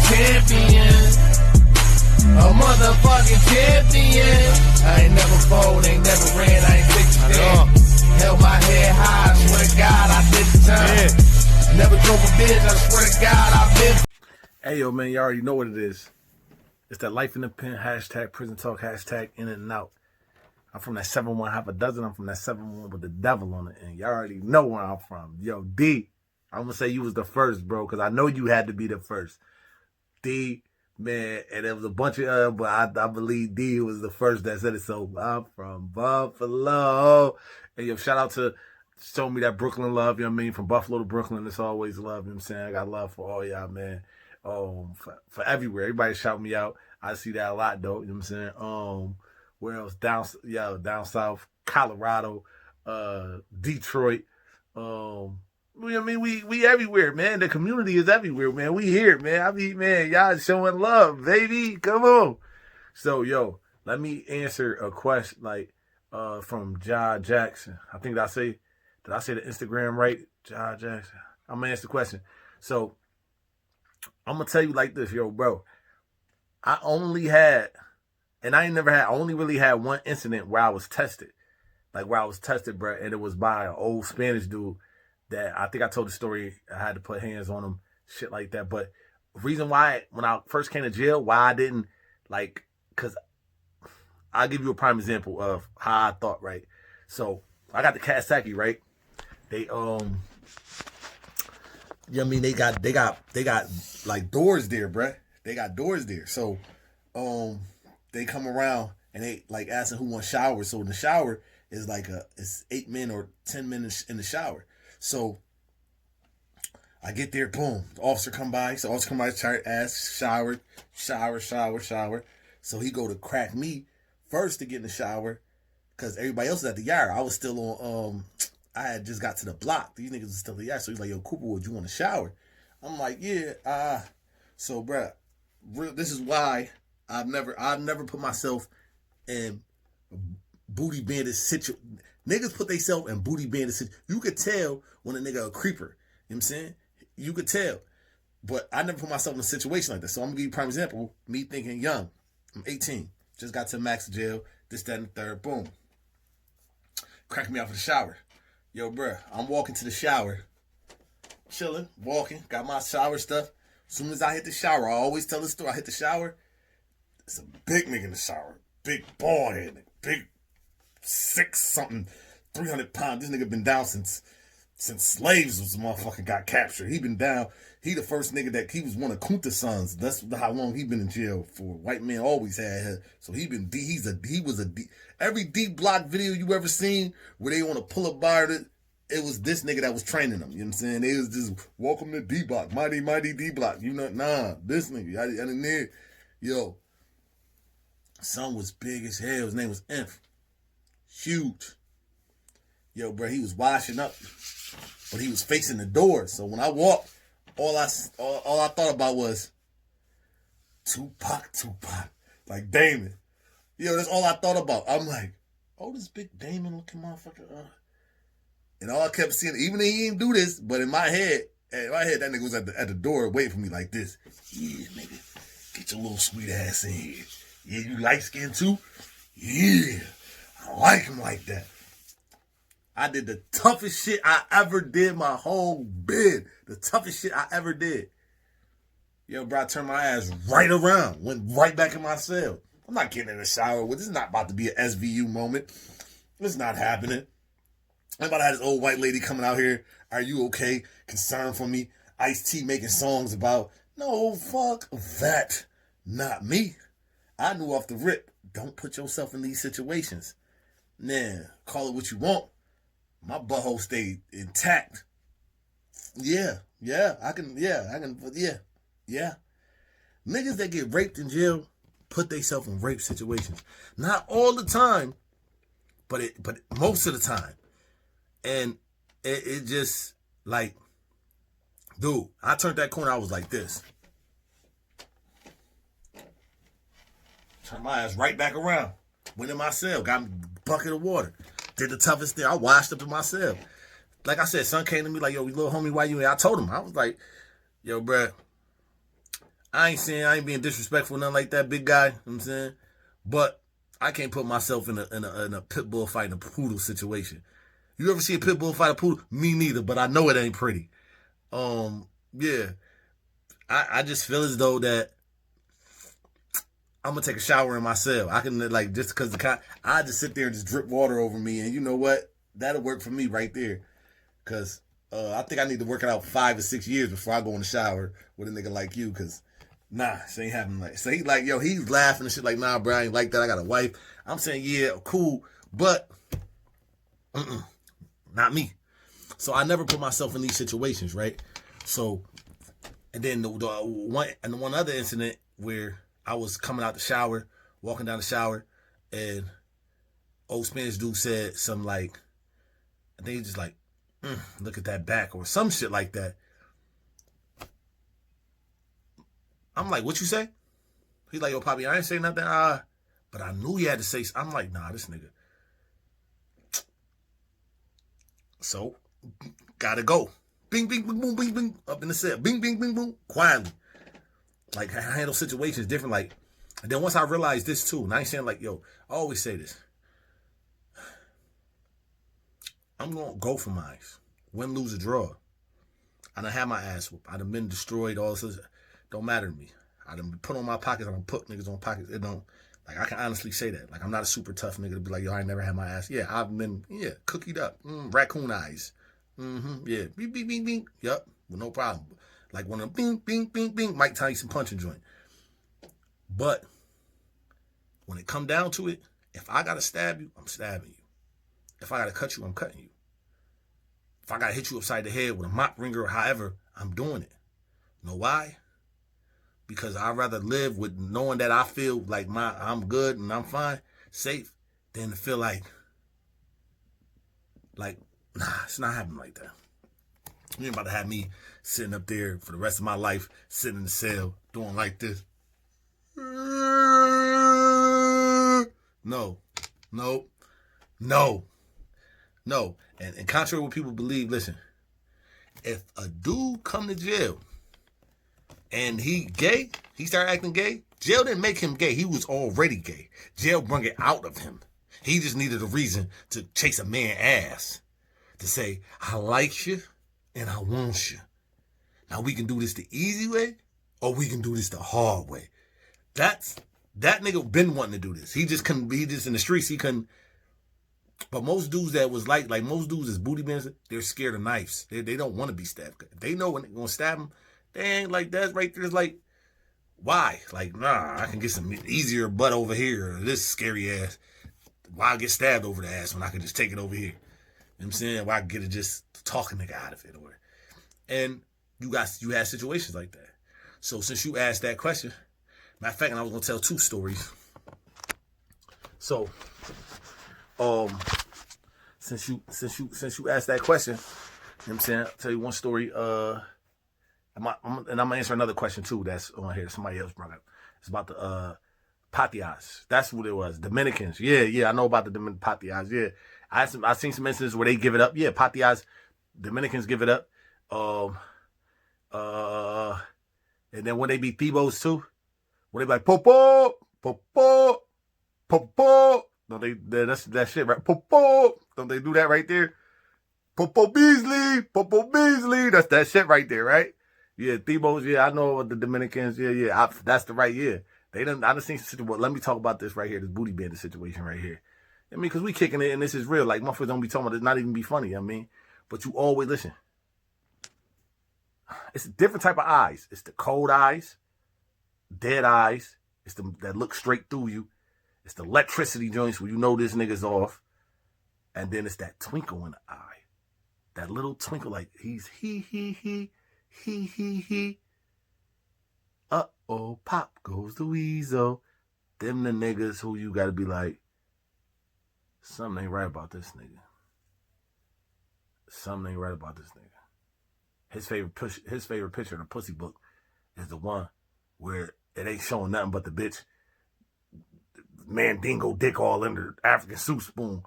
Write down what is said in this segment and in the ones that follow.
champion. A motherfucking champion. I ain't never fold, ain't never ran, I ain't 60. Held my head high, I swear to God, I did the time. Never drove a bitch, I swear to God, I've been. Hey, yo, man, you already know what it is. It's that life in the pen, hashtag prison talk, hashtag in and out. I'm from that 7-1 half a dozen. I'm from that 7-1 with the devil on it. And y'all already know where I'm from. Yo, D, I'm going to say you was the first, bro, because I know you had to be the first. D, man, and there was a bunch of but I believe D was the first that said it. So I'm from Buffalo. And yo, shout out to show me that Brooklyn love, you know what I mean? From Buffalo to Brooklyn, it's always love, you know what I'm saying? I got love for all y'all, man. For everywhere. Everybody shout me out. I see that a lot, though, you know what I'm saying? Where else? Down south, Colorado, Detroit. You know what I mean? We everywhere, man. The community is everywhere, man. We here, man. I mean, man, y'all showing love, baby. Come on. So, yo, let me answer a question from Ja Jackson. I think did I say the Instagram right? Ja Jackson. I'm gonna answer the question. So I'm gonna tell you like this, yo, bro. I only really had one incident where I was tested. Bro, and it was by an old Spanish dude that I think I told the story. I had to put hands on him, shit like that. But the reason why, when I first came to jail, why I didn't, because I'll give you a prime example of how I thought, right? So I got the Kawasaki, right? They, you know what I mean? They got like doors there, bruh. They got doors there. So, they come around and they like asking who wants showers. So in the shower is it's 8 men or 10 men in the shower. So I get there, boom. The officer come by. So officer come by, ask, shower. So he go to crack me first to get in the shower because everybody else is at the yard. I was still on. I had just got to the block. These niggas is still at the yard. So he's like, "Yo, Cooper, would you want to shower?" I'm like, "Yeah." So, bruh, this is why I've never put myself in booty bandit situation. Niggas put themselves in booty bandit situation. You could tell when a nigga a creeper. You know what I'm saying? You could tell. But I never put myself in a situation like that. So I'm going to give you a prime example. Me thinking young. I'm 18. Just got to max jail. This, that, and the third. Boom. Crack me out of the shower. Yo, bruh, I'm walking to the shower. Chilling, walking. Got my shower stuff. As soon as I hit the shower, I always tell the story. I hit the shower. It's a big nigga in the shower. Big bald head nigga. Big 6-something, 300 pounds. This nigga been down since slaves was motherfucking got captured. He been down. He the first nigga that he was one of Kunta's sons. That's how long he been in jail for. White man always had. So he been D. He was a D. Every D block video you ever seen where they want to pull a bar, it was this nigga that was training them. You know what I'm saying? They was just welcome to D block, mighty D block. You know, this nigga. I didn't need. Yo, son was big as hell. His name was Aint. Huge. Yo, bro, he was washing up, but he was facing the door. So when I walked, all I thought about was Tupac, like Damon. Yo, that's all I thought about. I'm like, oh, this big Damon looking motherfucker. And all I kept seeing, even though he didn't do this, but in my head, that nigga was at the door waiting for me like this. Yeah, nigga, get your little sweet ass in here. Yeah, you light skinned too? Yeah, I like him like that. I did the toughest shit I ever did my whole bid. The toughest shit I ever did. Yo, bro, I turned my ass right around. Went right back in my cell. I'm not getting in the shower. This is not about to be an SVU moment. It's not happening. I'm about to have this old white lady coming out here. Are you okay? Concerned for me. Ice-T making songs about, no, fuck that. Not me. I knew off the rip. Don't put yourself in these situations. Nah, call it what you want. My butthole stayed intact. Yeah. Niggas that get raped in jail put themselves in rape situations. Not all the time, but most of the time. And it just, like, dude, I turned that corner, I was like this. Turned my ass right back around. Went in my cell, got me a bucket of water. Did the toughest thing. I washed up in my cell. Like I said, son came to me like, yo, little homie, why you in? I told him. I was like, yo, bruh, I ain't being disrespectful, nothing like that, big guy. You know what I'm saying, but I can't put myself in a pit bull fighting a poodle situation. You ever see a pit bull fight a poodle? Me neither, but I know it ain't pretty. Yeah, I just feel as though that I'm gonna take a shower in my cell. I can like just because I just sit there and just drip water over me, and you know what? That'll work for me right there. Cause I think I need to work it out 5 or 6 years before I go in the shower with a nigga like you. Cause nah, it ain't happening like. So he's like, yo, he's laughing and shit like, nah, bro, I ain't like that. I got a wife. I'm saying, yeah, cool, but not me. So I never put myself in these situations, right? So, and then the one other incident where I was coming out the shower, walking down the shower, and old Spanish dude said something like, I think he just like, look at that back or some shit like that. I'm like, what you say? He's like, yo, Poppy, I ain't say nothing. But I knew he had to say. I'm like, nah, this nigga. So, gotta go. Bing, bing, bing, boom, bing, bing, up in the cell. Bing, bing, bing, boom, quietly. Like, I handle situations different. Like, and then once I realized this too, and I ain't saying like, yo, I always say this. I'm gonna go for mine. Win, lose, or draw. I done had my ass whooped. I done been destroyed. All this don't matter to me. I done been put on my pockets. I done put niggas on pockets. It don't. Like, I can honestly say that. Like, I'm not a super tough nigga to be like, yo, I ain't never had my ass. Yeah, I've been, cookied up. Raccoon eyes. Yeah. Beep, beep, beep, beep. Yup. Well, no problem. Like one of them, bing, bing, bing, bing, Mike Tyson punching joint. But when it come down to it, if I gotta stab you, I'm stabbing you. If I gotta cut you, I'm cutting you. If I gotta hit you upside the head with a mop ringer or however, I'm doing it. You know why? Because I'd rather live with knowing that I feel like I'm good and I'm fine, safe, than to feel like, nah, it's not happening like that. You ain't about to have me sitting up there for the rest of my life, sitting in the cell, doing like this. No. And contrary to what people believe, listen, if a dude come to jail and he gay, he started acting gay, jail didn't make him gay. He was already gay. Jail brought it out of him. He just needed a reason to chase a man's ass. To say, I like you and I want you. Now we can do this the easy way or we can do this the hard way. That nigga been wanting to do this. He just couldn't be just in the streets. He couldn't. But most dudes that was like most dudes is booty bends, they're scared of knives. They don't want to be stabbed. They know when they're going to stab them. They ain't like that right there. It's like, why? Like, nah, I can get some easier butt over here. Or this scary ass. Why get stabbed over the ass when I can just take it over here? You know what I'm saying? Why get it just talking nigga out of it? And you had situations like that. So since you asked that question, matter of fact, and I was gonna tell 2 stories. So, since you asked that question, you know what I'm saying? I'll tell you one story. And I'm gonna answer another question too. That's on here. Somebody else brought up. It's about the Patias. That's what it was. Dominicans. Yeah. I know about the Patias. Yeah. I seen some instances where they give it up. Yeah, Patias, Dominicans give it up. And then when they be Thebos too, when they be like Popo, Popo, Popo. Don't that's that shit, right? Popo. Don't they do that right there? Popo Beasley. That's that shit right there, right? Yeah, Thebos. Yeah, I know what the Dominicans. Yeah. That's the right. Yeah, I done seen some situation. Let me talk about this right here. This booty bandit situation right here. I mean, because we kicking it and this is real. Like, motherfuckers don't be talking about it, not even be funny, I mean. But you always listen. It's a different type of eyes. It's the cold eyes, dead eyes. It's that look straight through you. It's the electricity joints where you know this nigga's off. And then it's that twinkle in the eye. That little twinkle like he's he. Uh-oh, pop goes the weasel. Them the niggas who you gotta be like, something ain't right about this nigga. His favorite picture in the pussy book is the one where it ain't showing nothing but the bitch mandingo dick all in the African soup spoon,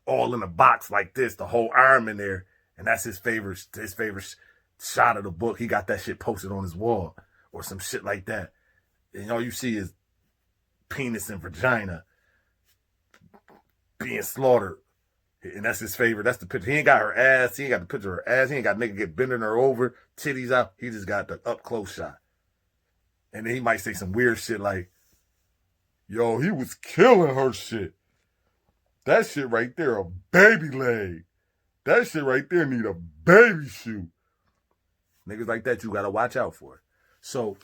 all in a box like this, the whole arm in there, and that's his favorite shot of the book. He got that shit posted on his wall. or some shit like that. And all you see is penis and vagina being slaughtered. And that's his favorite. That's the picture. He ain't got her ass. He ain't got the picture of her ass. He ain't got nigga get bending her over, titties out. He just got the up close shot. And then he might say some weird shit like, yo, he was killing her shit. That shit right there, a baby leg. That shit right there need a baby shoe. Niggas like that, you gotta watch out for it. So,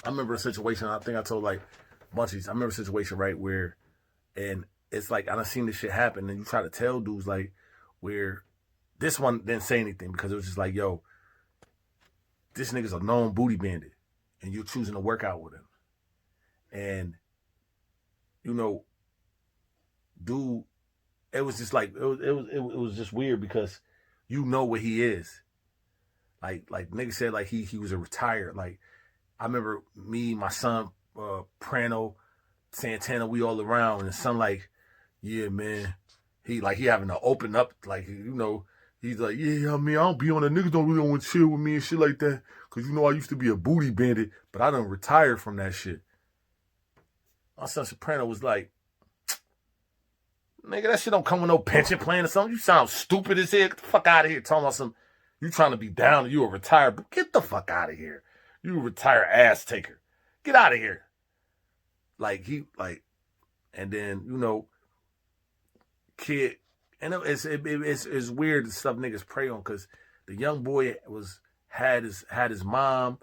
I remember a situation, I think I told like Munchies, I remember a situation, right, where, and it's like, I done seen this shit happen, and you try to tell dudes, like, where this one didn't say anything because it was just like, yo, this nigga's a known booty bandit, and you're choosing to work out with him. And, you know, dude, it was just like, it was just weird because you know what he is. Like nigga said, like, he was a retired, like, I remember me, my son, Prano, Santana, we all around, and the son like, yeah, man, he having to open up, like, you know, he's like, yeah, I mean, I don't be on the niggas don't really want to chill with me and shit like that, because, you know, I used to be a booty bandit, but I done retired from that shit. My son Soprano was like, nigga, that shit don't come with no pension plan or something. You sound stupid as hell. Get the fuck out of here. Talking about some, you trying to be down and you a retired, but get the fuck out of here. You a retired ass taker. Get out of here. Like, and then, you know, kid, and it's weird the stuff niggas prey on, because the young boy had his mom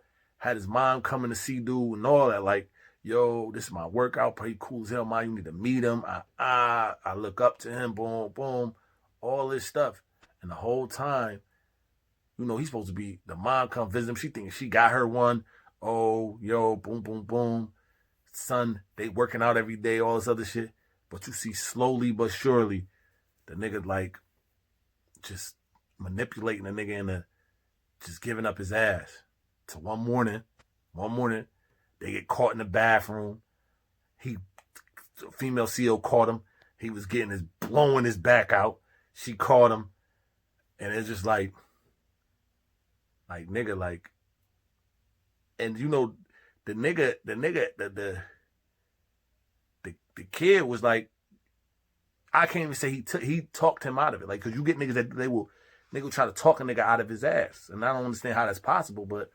coming to see dude and all that, like, yo, this is my workout, he cool as hell, man, you need to meet him, I look up to him, boom, boom, all this stuff. And the whole time, you know, he's supposed to be, the mom come visit him, she thinking she got her one, oh, yo, boom, boom, boom, son, they working out every day, all this other shit. But you see slowly but surely, the nigga, like, just manipulating the nigga into just giving up his ass. So one morning, they get caught in the bathroom. Female CO caught him. He was blowing his back out. She caught him. And it's just like nigga, like, and you know, the kid was like, I can't even say he talked him out of it. Like, cause you get niggas that nigga will try to talk a nigga out of his ass. And I don't understand how that's possible, but,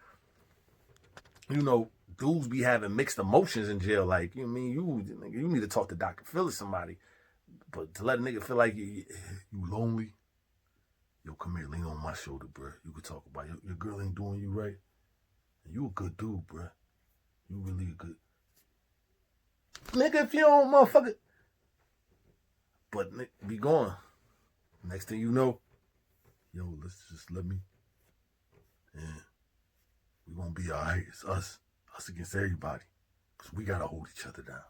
you know, dudes be having mixed emotions in jail. Like, you know what I mean? You need to talk to Dr. Phil or somebody. But to let a nigga feel like you lonely, yo, come here, lean on my shoulder, bro. You could talk about your girl ain't doing you right. You a good dude, bro. You really a good. Nigga, if you don't motherfucker. But be gone. Next thing you know, yo, let's just let me. Yeah. We gonna be all right. It's us against everybody. Because we gotta hold each other down.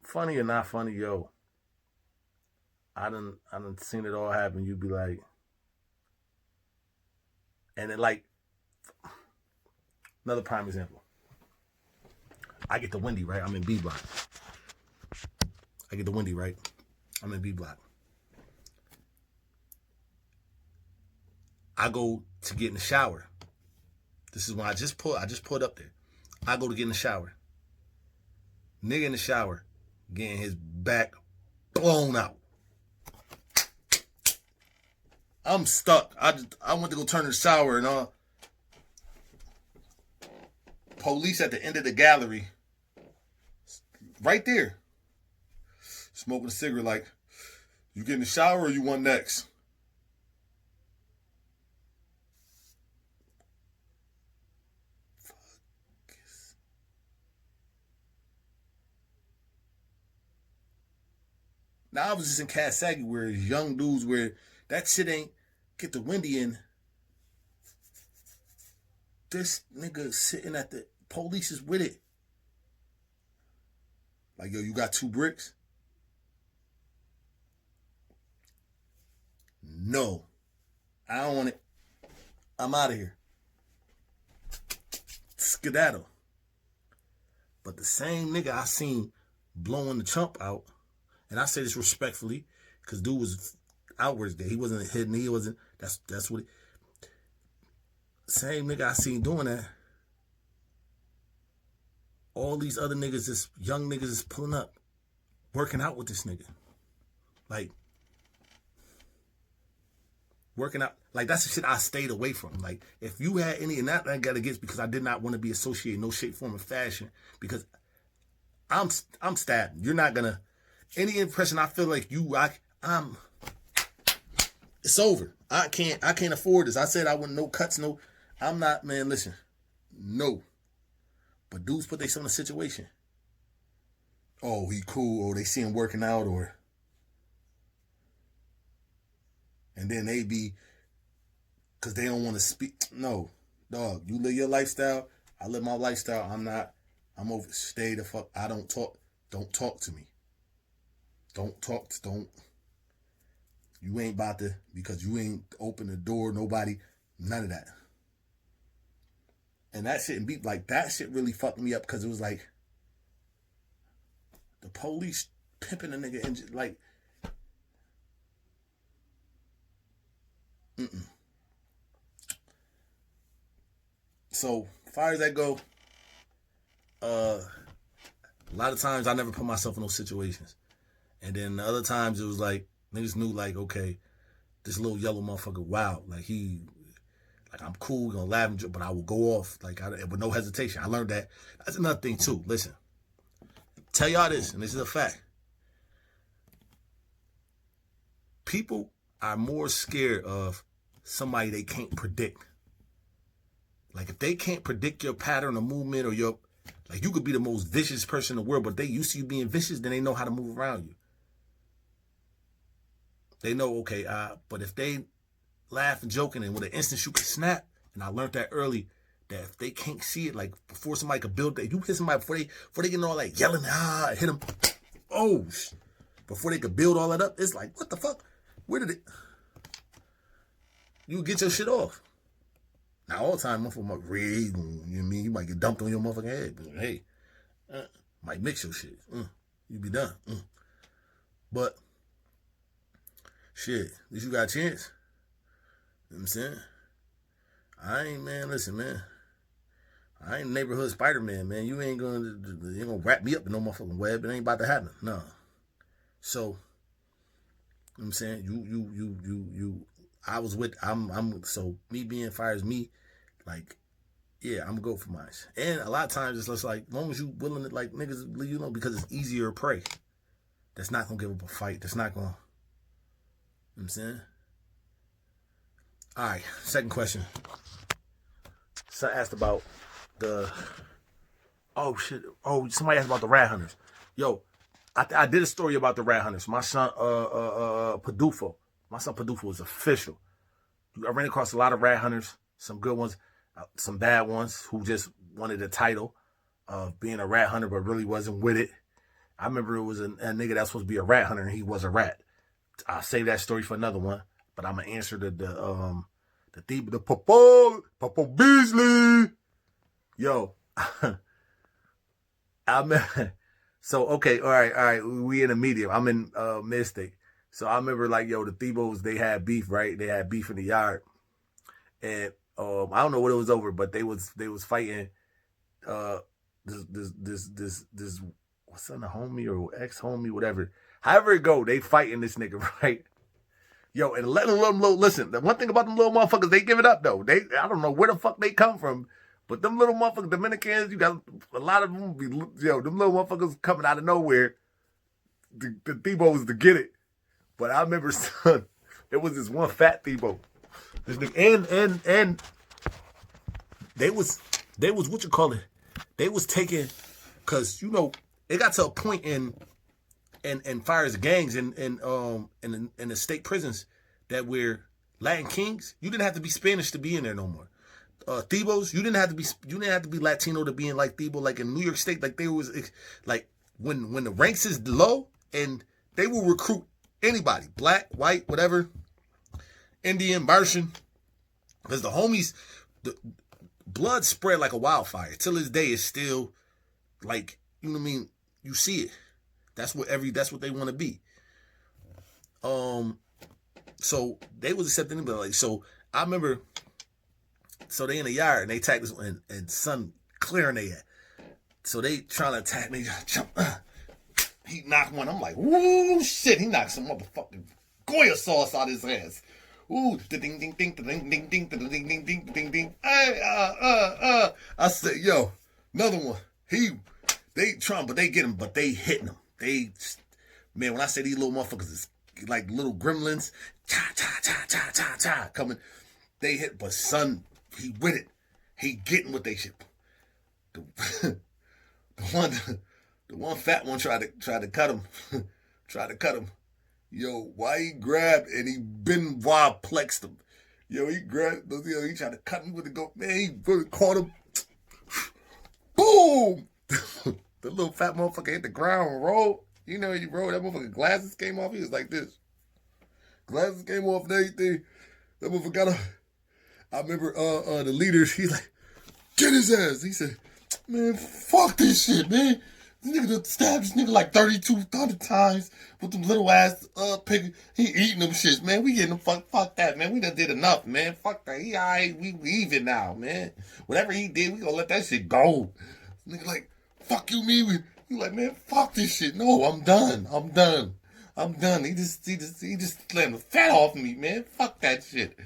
Funny or not funny, yo. I done seen it all happen. You be like, and it like, another prime example. I get the Wendy, right? I'm in B block. I get the Wendy, right? I'm in B block. I go to get in the shower. This is when I just pulled up there. I go to get in the shower. Nigga in the shower, getting his back blown out. I'm stuck. I went to go turn the shower and police at the end of the gallery, right there, smoking a cigarette. Like, you get in the shower or you want next? Now, I was just in Casaggy where young dudes where that shit ain't get the Wendy in. This nigga sitting at the police is with it. Like, yo, you got 2 bricks? No. I don't want it. I'm out of here. Skedaddle. But the same nigga I seen blowing the chump out, and I say this respectfully, because dude was, outwards there. He wasn't hidden. He wasn't. That's what. Same nigga I seen doing that. All these other niggas, this young niggas is pulling up, working out with this nigga. Like, working out. Like, that's the shit I stayed away from. Like, if you had any, and that I got against because I did not want to be associated in no shape, form, or fashion, because I'm stabbed. You're not gonna, any impression I feel like I'm, it's over. I can't afford this. I said I wouldn't, no cuts, no, I'm not, man, listen, no. But dudes put themselves in a situation. Oh, he cool, or they see him working out, or, and then they be, because they don't want to speak. No, dog, you live your lifestyle, I live my lifestyle. I'm over, stay the fuck, don't talk to me. You ain't about to, because you ain't open the door, nobody, none of that. And that shit, that shit really fucked me up, because it was like, the police pimping a nigga and like, So, far as that go, a lot of times I never put myself in those situations. And then the other times it was like, niggas knew like, okay, this little yellow motherfucker, wow, like I'm cool, gonna laugh and joke, but I will go off with no hesitation. I learned that. That's another thing too. Listen, tell y'all this, and this is a fact. People are more scared of somebody they can't predict. Like, if they can't predict your pattern of movement, or you could be the most vicious person in the world, but they used to you being vicious, then they know how to move around you. They know, okay, but if they laugh and joking, and with an instant you can snap, and I learned that early, that if they can't see it, like, before somebody could build that, you hit somebody before they get all like yelling, hit them, before they could build all that up, it's like, what the fuck? Where did it? You get your shit off. Now, all the time, motherfucker might read, you know what I mean? You might get dumped on your motherfucking head, but hey, might mix your shit. You be done. But, shit, at least you got a chance. You know what I'm saying? Listen, man. I ain't neighborhood Spider-Man, man. You ain't gonna wrap me up in no motherfucking web. It ain't about to happen. No. So, you know what I'm saying? So me being fires me, like, yeah, I'm gonna go for mine. And a lot of times it's just like, as long as you willing to, like, niggas leave you alone, because it's easier to prey. That's not gonna give up a fight. That's not gonna, you know what I'm saying? All right, second question. So I asked about somebody asked about the rat hunters. Yo, I did a story about the rat hunters. My son, Padufo. My son Padufo is official. I ran across a lot of rat hunters, some good ones, some bad ones who just wanted the title of being a rat hunter but really wasn't with it. I remember it was a nigga that's supposed to be a rat hunter and he was a rat. I'll save that story for another one, but I'm gonna answer the Popo Beasley. Yo, so okay, all right, we in the medium. I'm in Mid-State. So I remember, like, yo, the Thebos, they had beef, right? They had beef in the yard. And I don't know what it was over, but they was fighting this what's on, a homie or ex-homie, whatever. However it go, they fighting this nigga, right? Yo, and letting them little, listen, the one thing about them little motherfuckers, they give it up, though. I don't know where the fuck they come from, but them little motherfuckers, Dominicans, you got a lot of them, them little motherfuckers coming out of nowhere, the Thebos to get it. But I remember, son, there was this one fat Thebo. This nigga, and they was what you call it? They was taking, cause it got to a point in fires gangs in the state prisons that where Latin kings, you didn't have to be Spanish to be in there no more. Thebos, you didn't have to be Latino to be in like Thebo, like in New York State, like they was like when the ranks is low, and they will recruit anybody, black, white, whatever, Indian, Martian, because the homies, the blood spread like a wildfire. Till this day, it's still like, you know what I mean? You see it. That's what they want to be. So they was accepting him, but like, so I remember, so they in the yard and they attack this and son clearing they at. So they trying to attack me, jump. He knocked one. I'm like, woo, shit. He knocked some motherfucking Goya sauce out his ass. Ooh, ding, ding, ding, ding, ding, ding, ding, ding, ding, ding, ding, ding. Hey, I said, yo, another one. They trying, but they get him, but they hitting him. Man, when I say these little motherfuckers is like little gremlins, cha, cha, cha, cha, cha, cha, coming. They hit, but son, he with it. He getting what they shit. The one fat one tried to cut him. Tried to cut him. Yo, why he grabbed and he Benoit plexed him. Yo, he grabbed, he tried to cut me with the go. Man, he really caught him. Boom! The little fat motherfucker hit the ground and rolled. You know, he rolled. That motherfucker glasses came off. He was like this. Glasses came off and everything. That motherfucker got up. I remember the leaders, he's like, get his ass. He said, man, fuck this shit, man. This nigga done stabbed this nigga like 3,200 times with them little ass pig. He eating them shits, man. We getting them fuck that, man. We done did enough, man. Fuck that. He alright. We even now, man. Whatever he did, we gonna let that shit go. Nigga like, fuck you, me. He like, man, fuck this shit. No, I'm done. He just slammed the fat off me, man. Fuck that shit.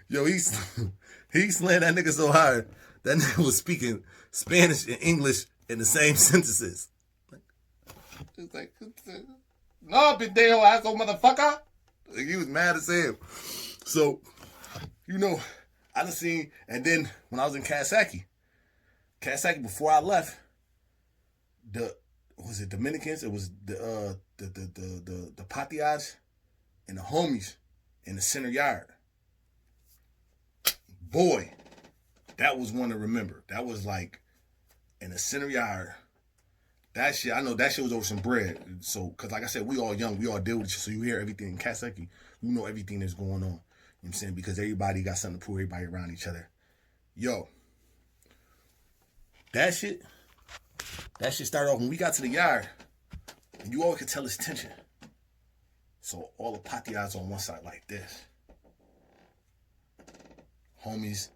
Yo, he slammed that nigga so hard that nigga was speaking Spanish and English in the same sentences. It's like, no, pendejo, asshole motherfucker. Like, he was mad as hell. So, you know, I done seen, and then when I was in Kawasaki, before I left, was it Dominicans? It was the Patias and the homies in the center yard. Boy, that was one to remember. That was like in the center yard. That shit, I know that shit was over some bread. So, because like I said, we all young, we all deal with it. So you hear everything in Kawasaki, you know everything that's going on. You know what I'm saying? Because everybody got something to prove, everybody around each other. Yo, that shit started off when we got to the yard, and you always could tell it's tension. So all the patias on one side like this. Homies,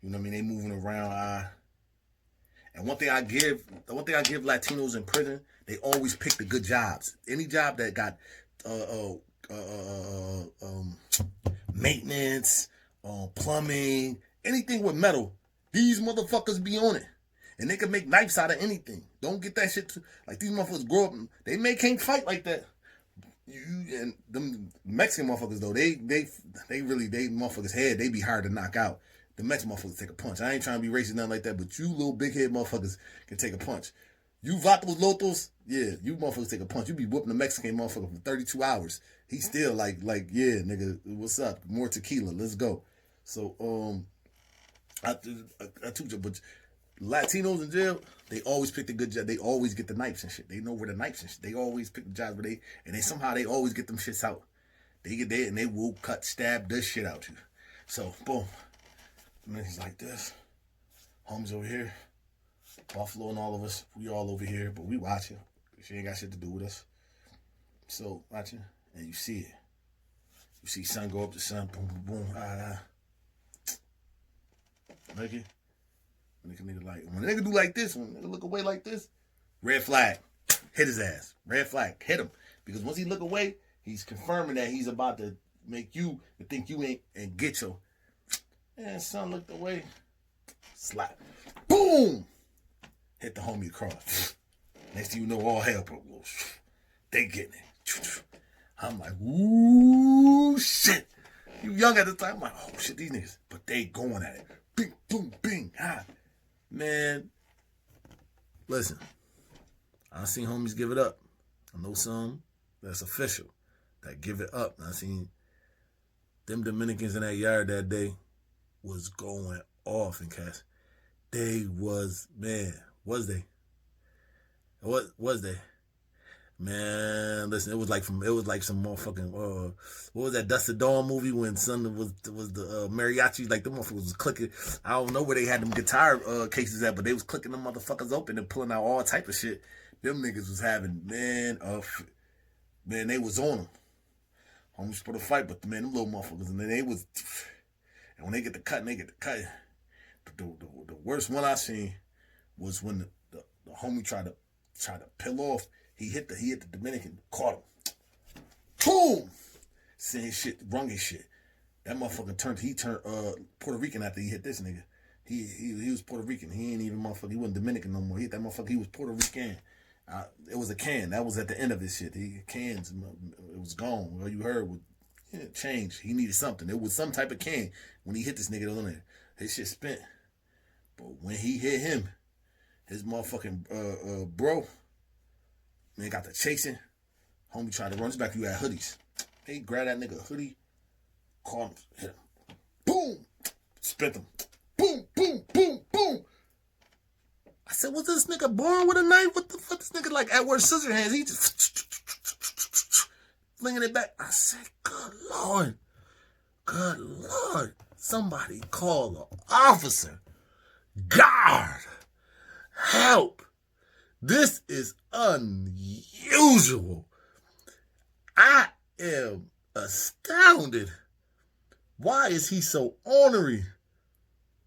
you know what I mean? They moving around. And one thing I give Latinos in prison, they always pick the good jobs. Any job that got maintenance, plumbing, anything with metal, these motherfuckers be on it. And they can make knives out of anything. Don't get that shit like these motherfuckers grow up. They can't fight like that. And them Mexican motherfuckers though, they motherfuckers head, they be hard to knock out. The Mexican motherfuckers take a punch. I ain't trying to be racist, nothing like that, but you little big head motherfuckers can take a punch. You vatos lotos, yeah, you motherfuckers take a punch. You be whooping the Mexican motherfucker for 32 hours. He still like, yeah, nigga, what's up? More tequila, let's go. So, I told you, but Latinos in jail, they always pick the good job. They always get the knives and shit. They know where the knives and shit. They always pick the jobs where they somehow they always get them shits out. They get there and they will cut, stab this shit out you. So, boom. Man, he's like this. Homies over here. Buffalo and all of us. We all over here, but we watching. She ain't got shit to do with us. So, watching. And you see it. You see sun go up to sun. Boom, boom, boom. Like it. When a nigga do like this, when a nigga look away like this, red flag. Hit his ass. Red flag. Hit him. Because once he look away, he's confirming that he's about to make you think you ain't and get your. And son looked away. Slap. Boom! Hit the homie across. Next thing you know, all hell broke loose. They getting it. I'm like, ooh, shit. You young at the time. I'm like, oh, shit, these niggas. But they going at it. Bing, boom, bing, ha. Man, listen. I seen homies give it up. I know some that's official that give it up. I seen them Dominicans in that yard that day was going off in Cass. They was, man, was they? What was they? Man, listen, it was like some motherfucking what was that Dusty Dawn movie when son was the mariachi, like the motherfuckers was clicking. I don't know where they had them guitar cases at, but they was clicking them motherfuckers open and pulling out all type of shit. Them niggas was having, man, they was on them. Homies supposed to fight, but man, them little motherfuckers, and then they was, and when they get the cut, the worst one I seen was when the homie tried to peel off. He hit the Dominican, caught him. Boom! Sent his shit, rung his shit. That motherfucker turned Puerto Rican after he hit this nigga. He was Puerto Rican. He ain't even motherfucker. He wasn't Dominican no more. He hit that motherfucker. He was Puerto Rican. It was a can. That was at the end of his shit. Cans, it was gone. All you heard was change. He needed something. It was some type of can when he hit this nigga on there. His shit spent. But when he hit him, his motherfucking bro, man got the chasing. Homie tried to run his back. You had hoodies. He grabbed that nigga hoodie, caught him, hit him. Boom! Spent him. Boom, boom, boom, boom. I said, was this nigga born with a knife? What the fuck? This nigga like Edward Scissorhands. He just flinging it back. I said, good Lord. Good Lord. Somebody call an officer. God, help. This is unusual. I am astounded. Why is he so ornery?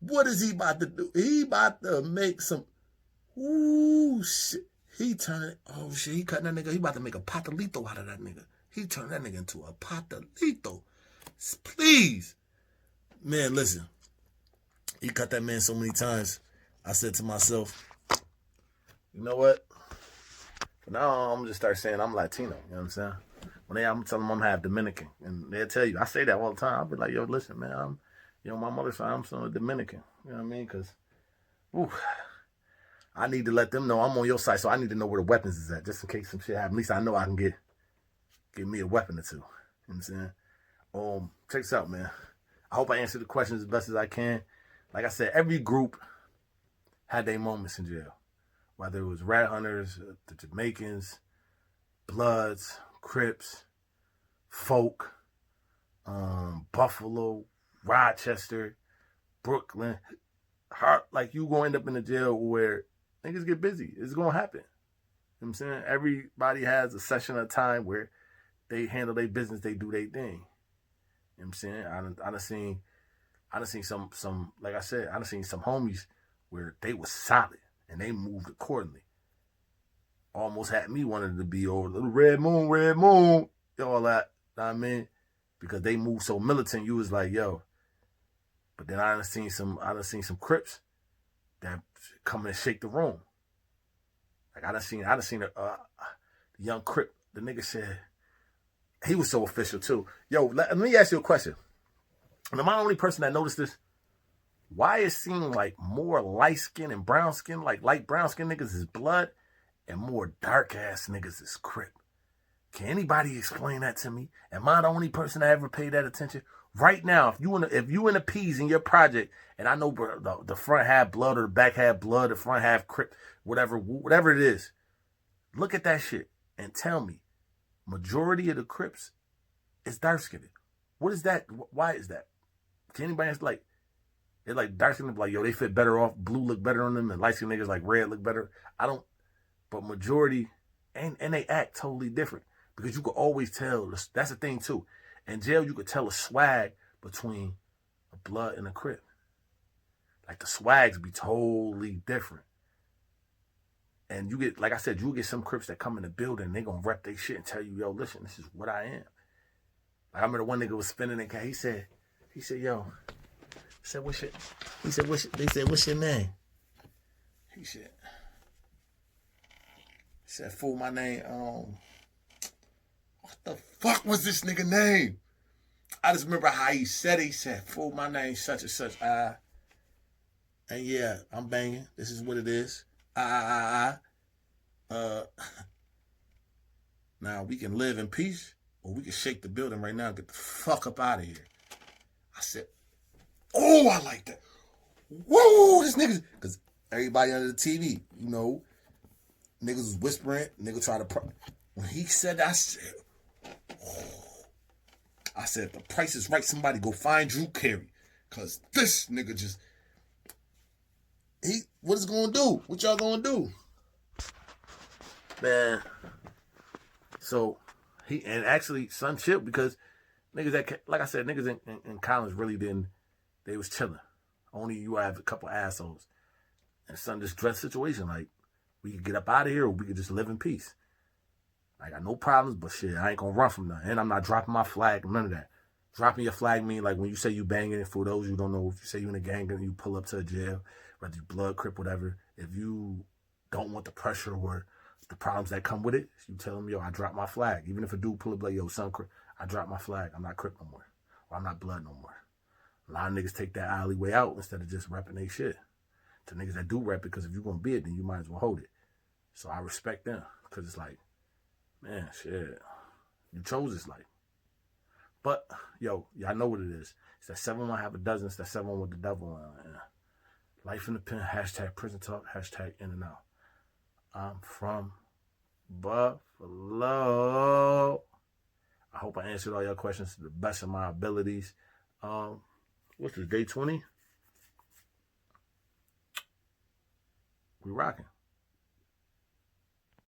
What is he about to do? He about to make some... Ooh, shit. He turning... Oh, shit. He cutting that nigga. He about to make a pastelito out of that nigga. He turned that nigga into a pastelito. Please. Man, listen. He cut that man so many times. I said to myself, you know what? For now, I'm going to just start saying I'm Latino. You know what I'm saying? I'm telling them I'm half Dominican. And they'll tell you. I say that all the time. I'll be like, yo, listen, man. My mother's side, I'm son of Dominican. You know what I mean? Because, I need to let them know I'm on your side, so I need to know where the weapons is at, just in case some shit happens. At least I know I can get me a weapon or two. You know what I'm saying? Check this out, man. I hope I answered the questions as best as I can. Like I said, every group had their moments in jail. Whether it was Rat Hunters, the Jamaicans, Bloods, Crips, Folk, Buffalo, Rochester, Brooklyn. Like, you gonna end up in a jail where niggas get busy. It's gonna happen. You know what I'm saying? Everybody has a session of time where they handle their business, they do their thing. You know what I'm saying? I done seen some, like I said, I done seen some homies where they was solid and they moved accordingly. Almost had me wanting to be over little red moon, all that. You know what I mean? Because they moved so militant, you was like, yo. But then I done seen some Crips that come and shake the room. Like I done seen a young Crip. The nigga said, he was so official too. Yo, let me ask you a question. And am I the only person that noticed this? Why it seemed like more light skin and brown skin, like light brown skin niggas is Blood, and more dark ass niggas is Crip? Can anybody explain that to me? Am I the only person that ever paid that attention? Right now, if you in the P's in your project, and I know the front half Blood or the back half Blood, the front half Crip, whatever it is, look at that shit and tell me, majority of the Crips is dark skinned. What is that? Why is that? Can anybody else they're like dark skinned, like, yo, they fit better off, blue look better on them, and light skinned niggas like red look better. But majority, and they act totally different. Because you could always tell, that's the thing too. In jail, you could tell a swag between a Blood and a Crip. Like the swags be totally different. And you get, like I said, you get some Crips that come in the building, they gonna rep their shit and tell you, yo, listen, this is what I am. Like I remember one nigga was spinning in, he said, yo, what's your name? He said, fool, my name, what the fuck was this nigga name? I just remember how he said it. He said, fool, my name such and such. And yeah, I'm banging. This is what it is. Now we can live in peace, or we can shake the building right now and get the fuck up out of here. I said, oh, I like that. Whoa, this nigga. Because everybody under the TV, niggas was whispering. Nigga tried to... When he said that, I said, if the price is right, somebody go find Drew Carey. Because this nigga just... What is going to do? What y'all going to do? Man. So, and actually, some shit, because niggas that, like I said, niggas in college really didn't, they was chilling. Only you have a couple assholes. And son, this dress situation, like, we could get up out of here or we could just live in peace. I got no problems, but shit, I ain't gonna run from nothing. And I'm not dropping my flag, none of that. Dropping your flag mean like when you say you banging it, for those who don't know, if you say you in a gang and you pull up to a jail, whether you blood, crip, whatever, if you don't want the pressure or the problems that come with it, you tell them, yo, I drop my flag. Even if a dude pull up like, yo, son, I drop my flag. I'm not crip no more. Or I'm not blood no more. A lot of niggas take that alleyway out instead of just repping their shit. To niggas that do rep it, because if you're going to be it, then you might as well hold it. So I respect them, because it's like, man, shit, you chose this life. But, yo, y'all know what it is. It's that 7-1 have a dozen. It's that 7-1 with the devil on. Life in the pen, hashtag prison talk, hashtag in and out. I'm from Buffalo. I hope I answered all your questions to the best of my abilities. What's this, day 20? We rocking.